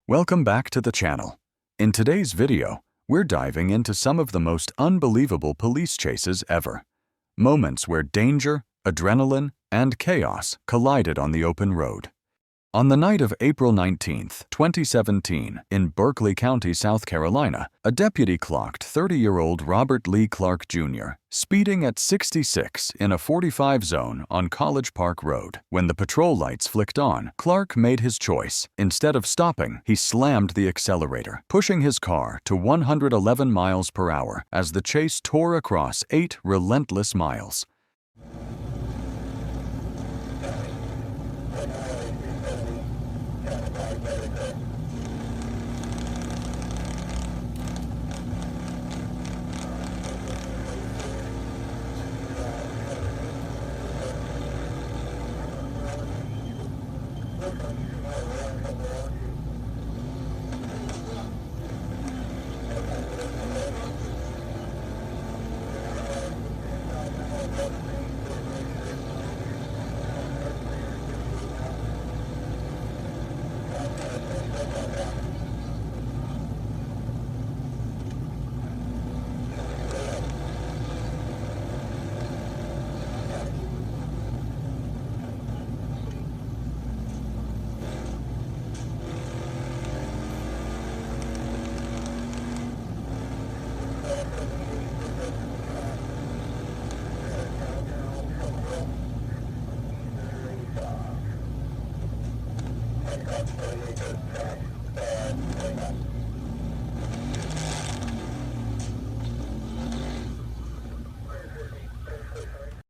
Welcome back to the channel. In today's video, we're diving into some of the most unbelievable police chases ever. Moments where danger, adrenaline, and chaos collided on the open road. On the night of April 19, 2017, in Berkeley County, South Carolina, a deputy clocked 30-year-old Robert Lee Clark Jr. speeding at 66 in a 45 zone on College Park Road. When the patrol lights flicked on, Clark made his choice. Instead of stopping, he slammed the accelerator, pushing his car to 111 miles per hour as the chase tore across 8 relentless miles.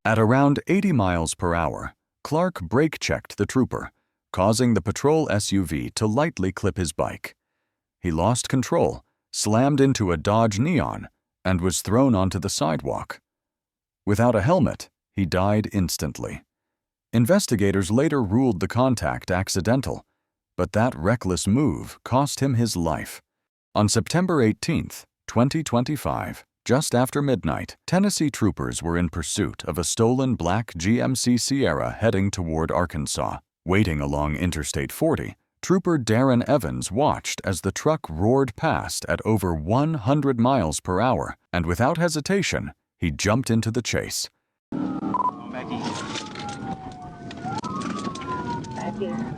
At around 80 miles per hour, Clark brake-checked the trooper, causing the patrol SUV to lightly clip his bike. He lost control, slammed into a Dodge Neon, and was thrown onto the sidewalk. Without a helmet, he died instantly. Investigators later ruled the contact accidental, but that reckless move cost him his life. On September 18, 2025, just after midnight, Tennessee troopers were in pursuit of a stolen black GMC Sierra heading toward Arkansas. Waiting along Interstate 40, Trooper Darren Evans watched as the truck roared past at over 100 miles per hour, and without hesitation, he jumped into the chase. Back here.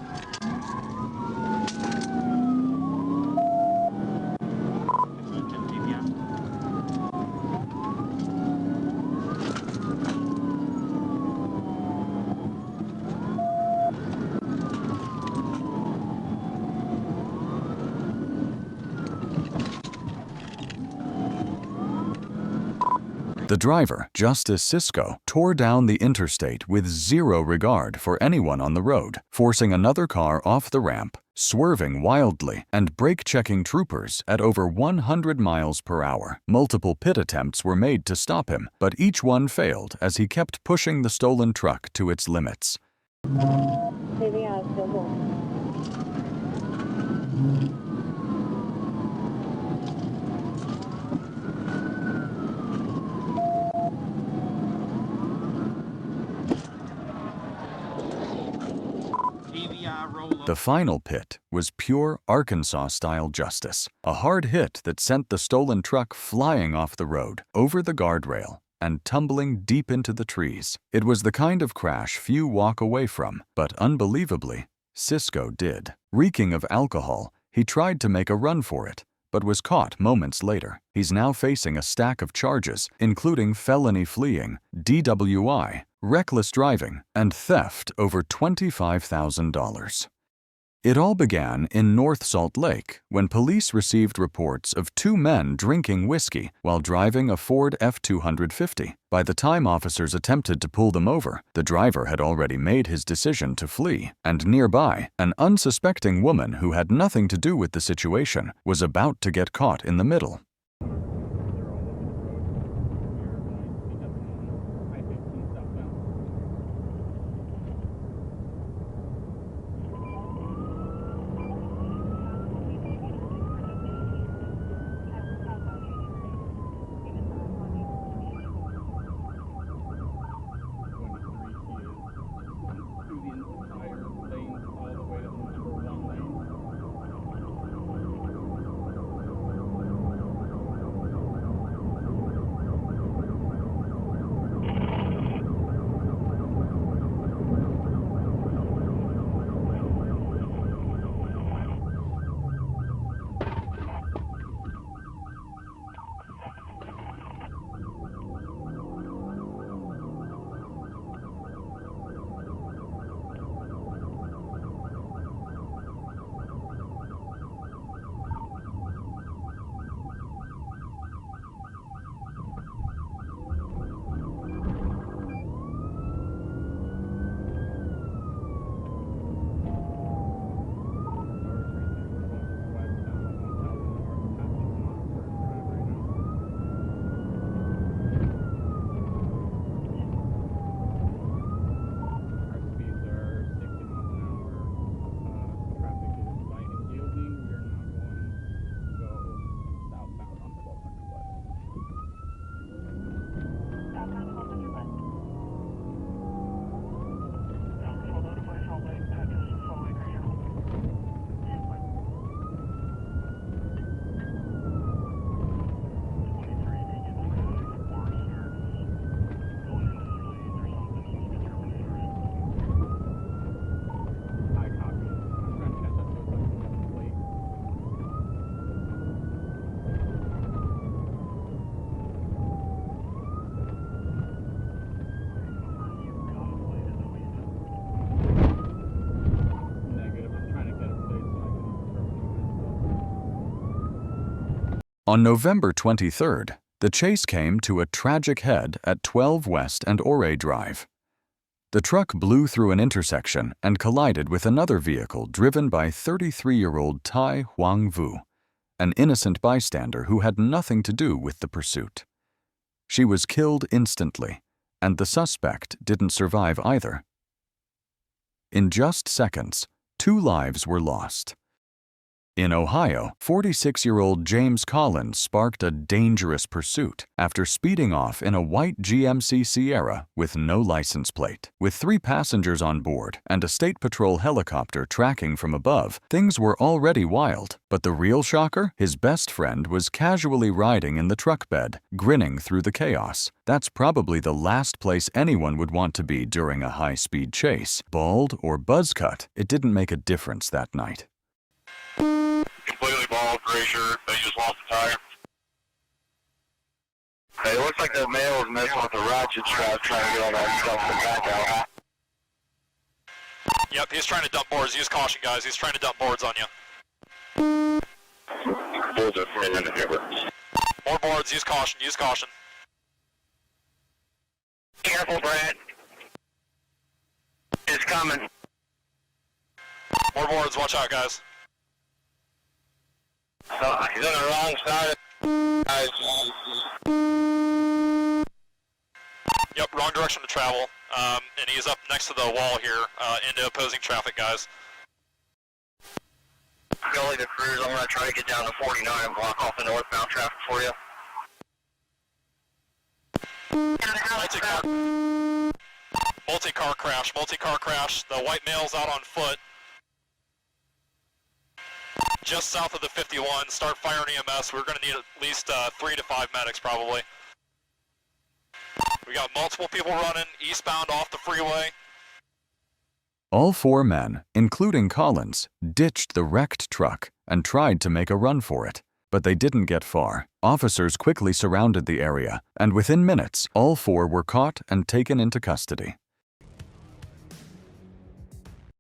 The driver, Justice Cisco, tore down the interstate with zero regard for anyone on the road, forcing another car off the ramp, swerving wildly, and brake-checking troopers at over 100 miles per hour. Multiple pit attempts were made to stop him, but each one failed as he kept pushing the stolen truck to its limits. The final pit was pure Arkansas-style justice, a hard hit that sent the stolen truck flying off the road, over the guardrail, and tumbling deep into the trees. It was the kind of crash few walk away from, but unbelievably, Cisco did. Reeking of alcohol, he tried to make a run for it, but was caught moments later. He's now facing a stack of charges, including felony fleeing, DWI, reckless driving, and theft over $25,000. It all began in North Salt Lake when police received reports of 2 men drinking whiskey while driving a Ford F-250. By the time officers attempted to pull them over, the driver had already made his decision to flee, and nearby, an unsuspecting woman who had nothing to do with the situation was about to get caught in the middle. On November 23rd, the chase came to a tragic head at 12 West and Ore Drive. The truck blew through an intersection and collided with another vehicle driven by 33-year-old Tai Huang Vu, an innocent bystander who had nothing to do with the pursuit. She was killed instantly, and the suspect didn't survive either. In just seconds, 2 lives were lost. In Ohio, 46-year-old James Collins sparked a dangerous pursuit after speeding off in a white GMC Sierra with no license plate. With 3 passengers on board and a state patrol helicopter tracking from above, things were already wild. But the real shocker? His best friend was casually riding in the truck bed, grinning through the chaos. That's probably the last place anyone would want to be during a high-speed chase. Bald or buzz cut, it didn't make a difference that night. Completely bald, gray shirt, they just lost the tire. Hey, it looks like that male is messing with the ratchet strap trying to get all that stuff in the back out. Yep, he's trying to dump boards. Use caution, guys. He's trying to dump boards on you. Boards are in the river. More boards. Use caution. Use caution. Careful, Brad. It's coming. More boards. Watch out, guys. He's on the wrong side. Yep, wrong direction to travel. And he's up next to the wall here, into opposing traffic, guys. Gully to cruise, I'm going to try to get down to 49 and block off the northbound traffic for you. Multi-car crash, multi-car crash. The white male's out on foot. Just south of the 51, start firing EMS. We're going to need at least 3 to 5 medics probably. We got multiple people running eastbound off the freeway. All 4 men, including Collins, ditched the wrecked truck and tried to make a run for it, but they didn't get far. Officers quickly surrounded the area, and within minutes, all 4 were caught and taken into custody.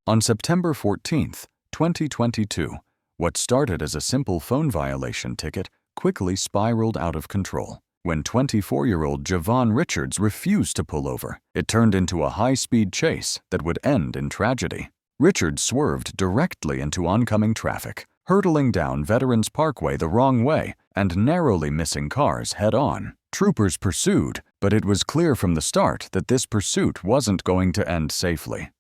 On September 14th, 2022, what started as a simple phone violation ticket quickly spiraled out of control. When 24-year-old Javon Richards refused to pull over, it turned into a high-speed chase that would end in tragedy. Richards swerved directly into oncoming traffic, hurtling down Veterans Parkway the wrong way and narrowly missing cars head-on. Troopers pursued, but it was clear from the start that this pursuit wasn't going to end safely.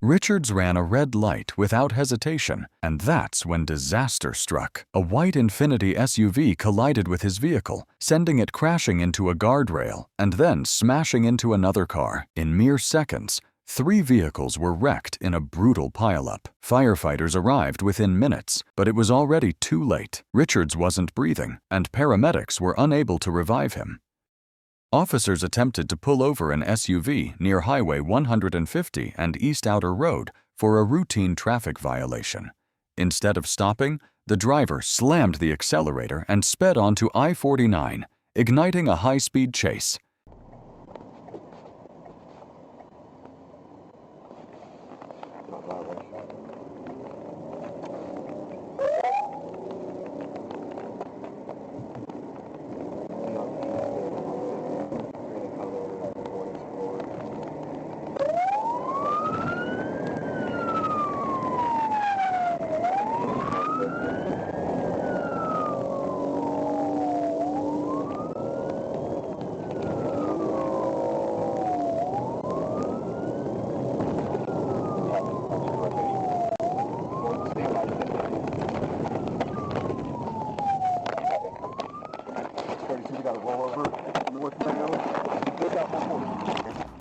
Richards ran a red light without hesitation, and that's when disaster struck. A white Infiniti SUV collided with his vehicle, sending it crashing into a guardrail and then smashing into another car. In mere seconds, 3 vehicles were wrecked in a brutal pileup. Firefighters arrived within minutes, but it was already too late. Richards wasn't breathing, and paramedics were unable to revive him. Officers attempted to pull over an SUV near Highway 150 and East Outer Road for a routine traffic violation. Instead of stopping, the driver slammed the accelerator and sped onto I-49, igniting a high-speed chase.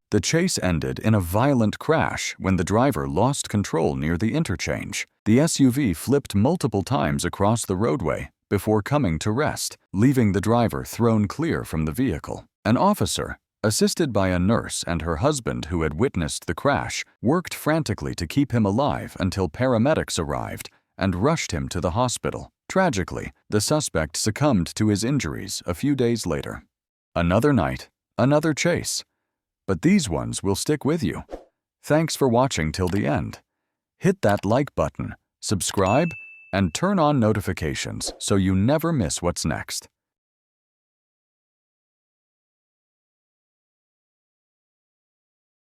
The chase ended in a violent crash when the driver lost control near the interchange. The SUV flipped multiple times across the roadway before coming to rest, leaving the driver thrown clear from the vehicle. An officer, assisted by a nurse and her husband who had witnessed the crash, worked frantically to keep him alive until paramedics arrived and rushed him to the hospital. Tragically, the suspect succumbed to his injuries a few days later. Another night, another chase. But these ones will stick with you. Thanks for watching till the end. Hit that like button, subscribe, and turn on notifications so you never miss what's next.